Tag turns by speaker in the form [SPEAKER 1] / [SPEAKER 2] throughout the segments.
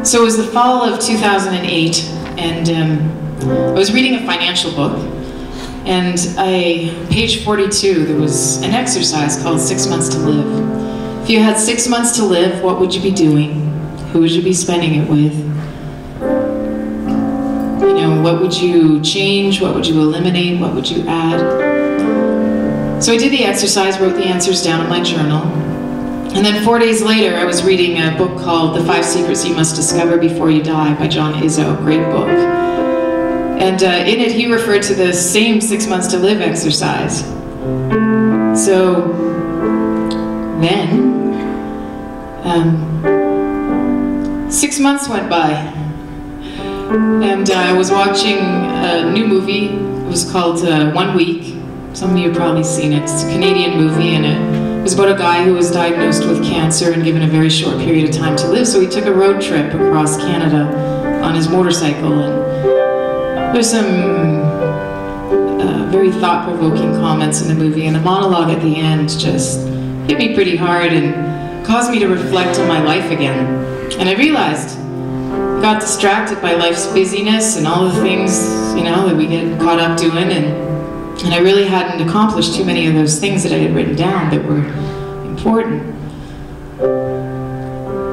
[SPEAKER 1] So it was the fall of 2008, and I was reading a financial book, and page 42, there was an exercise called 6 months to live. If you had 6 months to live, what would you be doing? Who would you be spending it with? You know, what would you change? What would you eliminate? What would you add? So I did the exercise, wrote the answers down in my journal. And then 4 days later, I was reading a book called The 5 Secrets You Must Discover Before You Die by John Izzo, great book. And in it, he referred to the same 6 months to live exercise. So then, 6 months went by, and I was watching a new movie. It was called 1 Week. Some of you have probably seen it. It's a Canadian movie, and it was about a guy who was diagnosed with cancer and given a very short period of time to live. So he took a road trip across Canada on his motorcycle, and there's some very thought-provoking comments in the movie, and the monologue at the end just hit me pretty hard and caused me to reflect on my life again. And I realized I got distracted by life's busyness and all the things, you know, that we get caught up doing, and I really hadn't accomplished too many of those things that I had written down that were important.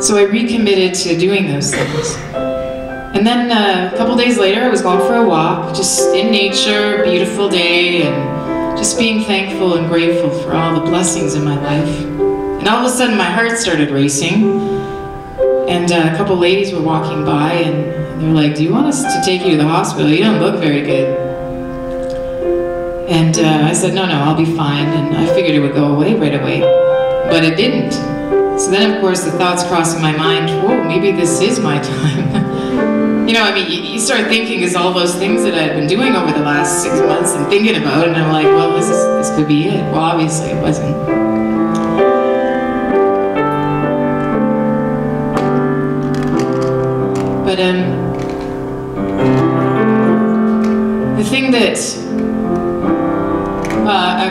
[SPEAKER 1] So I recommitted to doing those things. And then a couple days later, I was going for a walk, just in nature, beautiful day, and just being thankful and grateful for all the blessings in my life. And all of a sudden, my heart started racing, and a couple ladies were walking by, and they were like, "Do you want us to take you to the hospital? You don't look very good." And I said, no, I'll be fine. And I figured it would go away right away. But it didn't. So then, of course, the thoughts crossing my mind, whoa, maybe this is my time. You know, I mean, you start thinking, is all those things that I've been doing over the last 6 months and thinking about, and I'm like, well, this could be it. Well, obviously it wasn't. But the thing that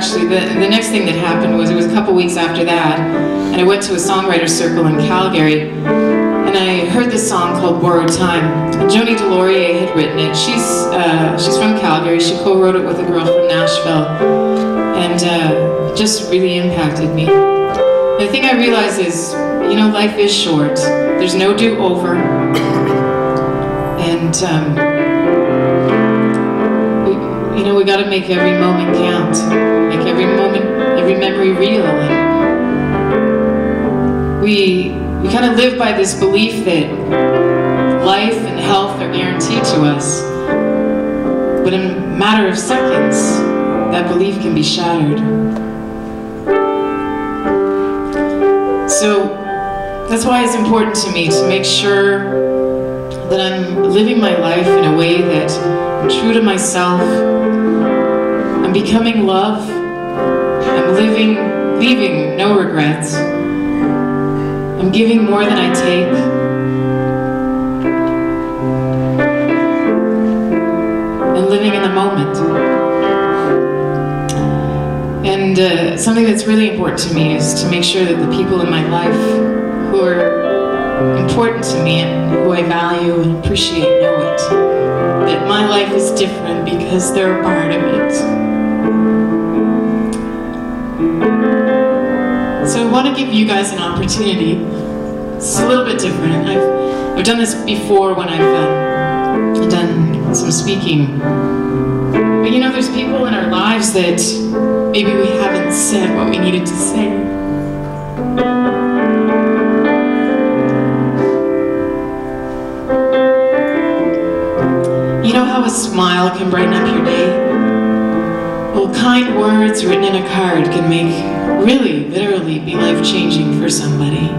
[SPEAKER 1] actually, the next thing that happened was, it was a couple weeks after that, and I went to a songwriter's circle in Calgary, and I heard this song called Borrowed Time. And Joni Delaurier had written it. She's from Calgary. She co-wrote it with a girl from Nashville, and it just really impacted me. The thing I realized is, you know, life is short. There's no do-over, and you know, we got to make every moment count, make every moment, every memory real. And we kind of live by this belief that life and health are guaranteed to us, but in a matter of seconds, that belief can be shattered. So that's why it's important to me to make sure that I'm living my life in a way that I'm true to myself. I'm becoming love. I'm leaving no regrets. I'm giving more than I take. And living in the moment. And something that's really important to me is to make sure that the people in my life who are important to me and who I value and appreciate know it. That my life is different because they're a part of it. So I want to give you guys an opportunity. It's a little bit different. I've done this before when I've done some speaking. But you know, there's people in our lives that maybe we haven't said what we needed to say. You know how a smile can brighten up your day? Well, kind words written in a card can make, really, literally be life-changing for somebody.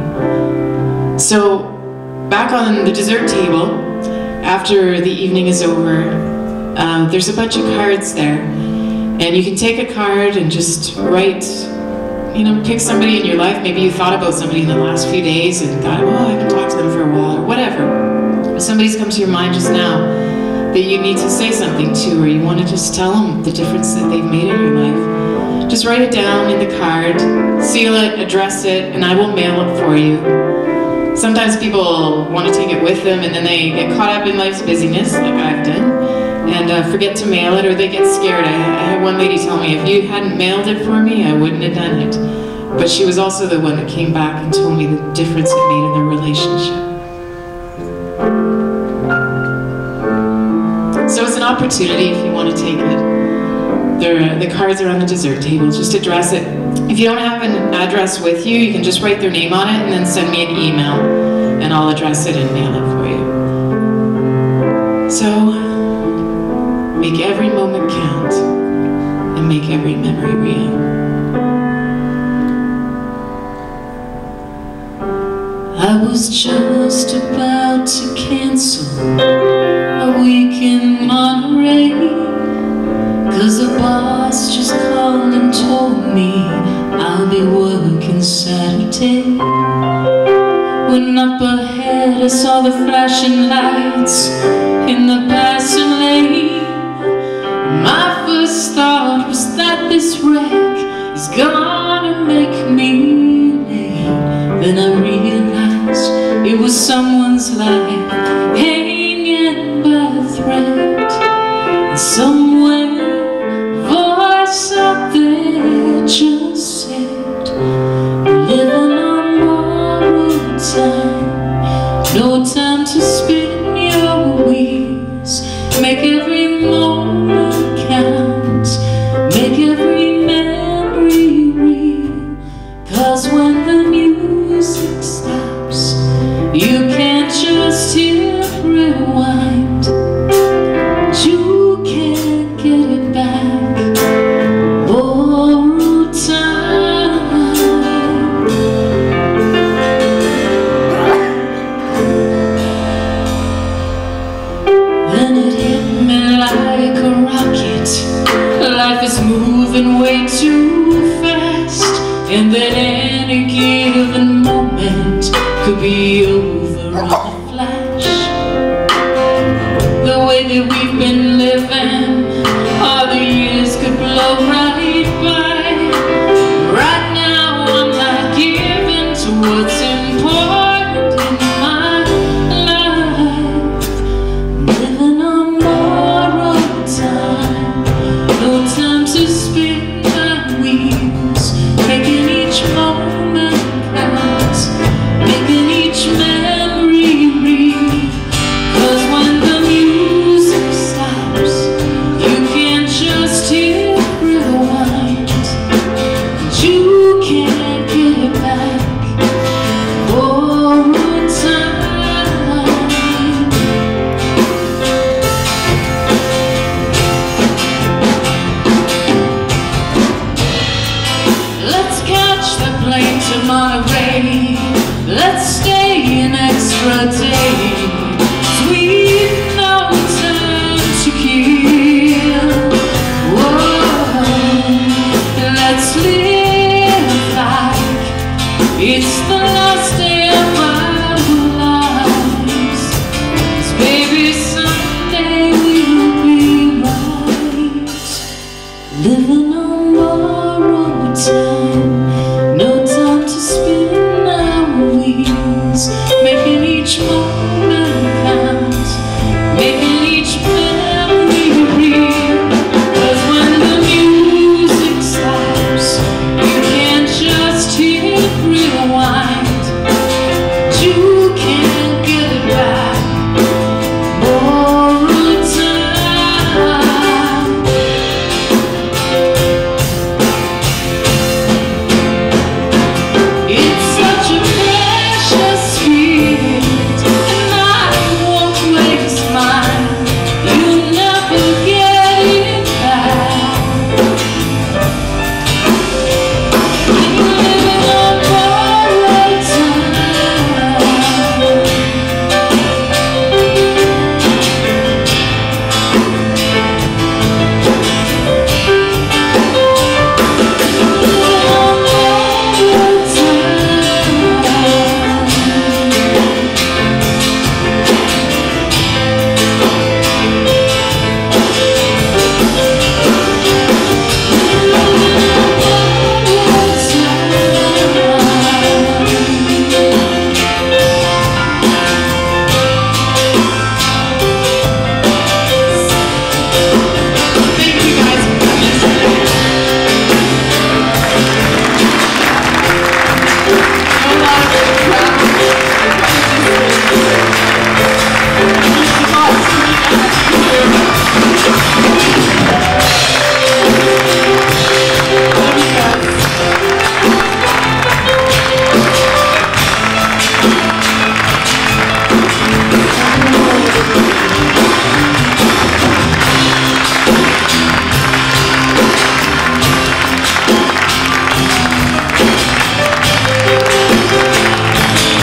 [SPEAKER 1] So, back on the dessert table, after the evening is over, there's a bunch of cards there. And you can take a card and just write, you know, pick somebody in your life. Maybe you thought about somebody in the last few days and thought, oh, I haven't talked to them for a while, or whatever. Somebody's come to your mind just now that you need to say something to, or you want to just tell them the difference that they've made in your life. Just write it down in the card, seal it, address it, and I will mail it for you. Sometimes people want to take it with them and then they get caught up in life's busyness, like I've done, and forget to mail it, or they get scared. I had one lady tell me, if you hadn't mailed it for me, I wouldn't have done it. But she was also the one that came back and told me the difference it made in their relationship. So it's an opportunity if you want to take it. The cards are on the dessert table. Just address it. If you don't have an address with you, you can just write their name on it and then send me an email, and I'll address it and mail it for you. So, make every moment count and make every memory real. I was just about to cancel a week in Munro, 'cause the boss just called and told me I'll be working Saturday. When up ahead I saw the flashing lights in the passing lane, my first thought was that this wreck is gonna make me late. Then I realized it was someone's life hanging by a thread. And somewhere a voice out there just said, living on borrowed time, no time to spin your wheels. Make every moment count, make every memory real. 'Cause when the music stops, you can't just hit rewind. You can't get it back. Borrowed time. Then it hit me like a rocket. Life is moving way too fast, and that any given moment could be over in a flash. The way that we've been living, all the years could blow right by. Right now I'm not giving to what's important in my life. Living on borrowed time, no time to spin my wheels. Making each moment count, making each memory real. 'Cause when the music stops, you can't just hit rewind. You can't get it back. Borrowed time. Let's catch the plane to Monterey. Let's stay an extra day. Sweet, no time to kill. Whoa, let's live like it's the last day of our lives. 'Cause baby, someday we'll be right. Living on borrowed time.